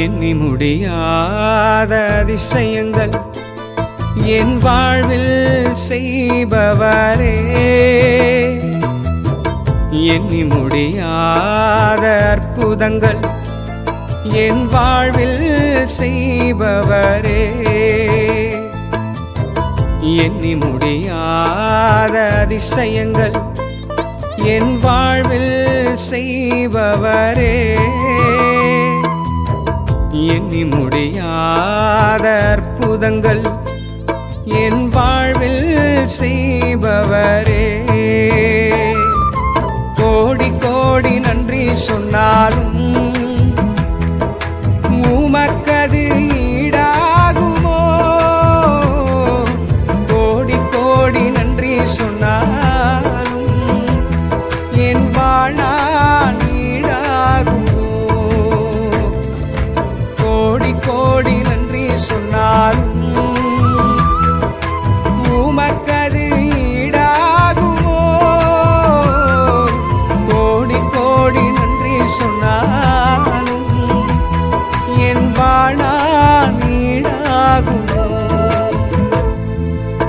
எண்ணி முடியாத அதிசயங்கள் என் வாழ்வில் செய்பவரே, எண்ணி முடியாத அற்புதங்கள் என் வாழ்வில் செய்பவரே, எண்ணி முடியாத அதிசயங்கள் என் வாழ்வில் செய்பவரே, எண்ணி முடியாத அற்புதங்கள் என் வாழ்வில் செய்பவரே. கோடி கோடி நன்றி சொன்னாலும் உமக்கது ஈடாகுமோ, கோடி கோடி நன்றி சொன்னாலும் என் வாழ்நாள் ஈடாகுமோ, கோடி கோடி நன்றி சொன்னாலும் உமக்கது ஈடாகுமோ, கோடி கோடி நன்றி சொன்னாலும் என் வாழ்நாள்